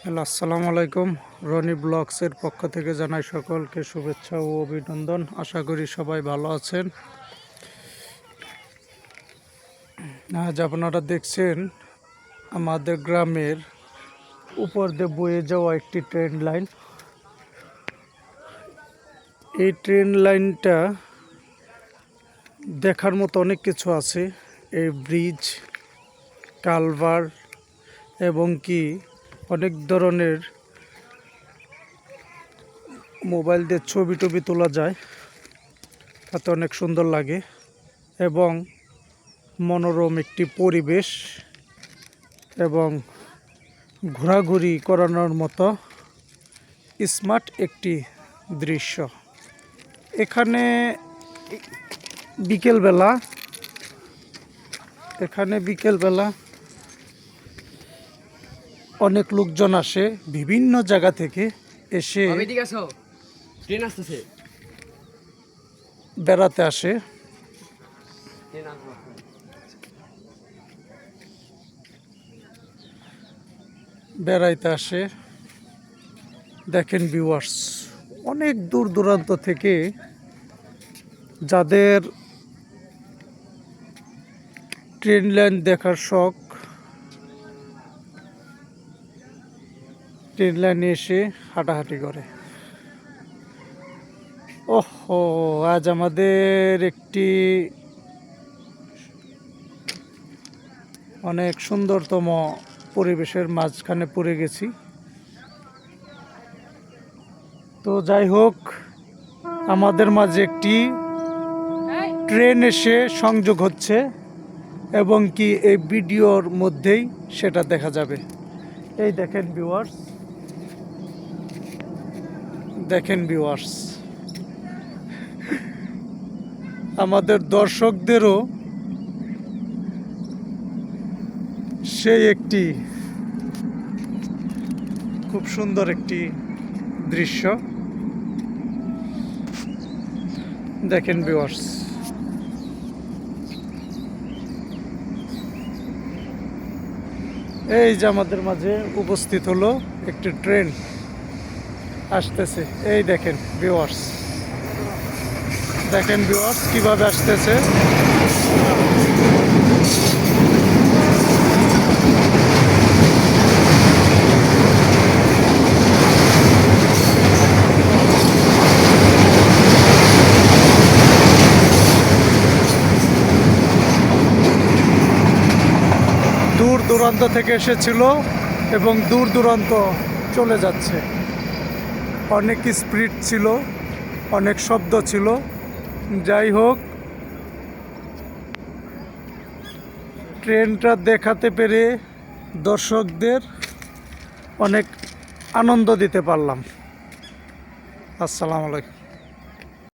Hello, আসসালামু আলাইকুম। রনি ব্লগসের পক্ষ থেকে জানাই সকলকে শুভেচ্ছা ও অভিনন্দন। আশা করি সবাই ভালো আছেন। আজ আপনারা দেখছেন আমাদের গ্রামের উপর দিয়ে বয়ে যাওয়া একটি ট্রেন লাইন। এই ট্রেন লাইনটা দেখার মতো অনেক কিছু আছে। এই ব্রিজ, কালভার এবং কি অনেক ধরনের মোবাইল দিয়ে ছবি টবি তোলা যায়, তাতে অনেক সুন্দর লাগে এবং মনোরম একটি পরিবেশ এবং ঘোরাঘুরি করানোর মতো স্মার্ট একটি দৃশ্য। এখানে বিকেলবেলা অনেক লোকজন আসে বিভিন্ন জায়গা থেকে এসে বেড়াতে আসে। বেড়াইতে আসে। দেখেন ভিউয়ার্স, অনেক দূর দূরান্ত থেকে যাদের ট্রেন লাইন দেখার শখ, ট্রেন লাইনে এসে হাঁটাহাঁটি করে। ওহো, আজ আমাদের একটি অনেক সুন্দরতম পরিবেশের মাঝখানে পড়ে গেছি। তো যাই হোক, আমাদের মাঝে একটি ট্রেন এসে সংযোগ হচ্ছে এবং কি এই ভিডিওর মধ্যেই সেটা দেখা যাবে। এই দেখেন ভিউয়ার্স, আমাদের দর্শকদেরও সেই একটি খুব সুন্দর একটি দৃশ্য। দেখেন ভিউয়ার্স, এই যে আমাদের মাঝে উপস্থিত হলো একটি ট্রেন আসতেছে। এই দেখেন ভিউয়ার্স কিভাবে আসতেছে। দূর দূরান্ত থেকে এসেছিল এবং দূর দূরান্ত চলে যাচ্ছে। অনেক স্পিড ছিল, অনেক শব্দ ছিল। যাই হোক, ট্রেনটা দেখাতে পেরে দর্শকদের অনেক আনন্দ দিতে পারলাম। আসসালামু আলাইকুম।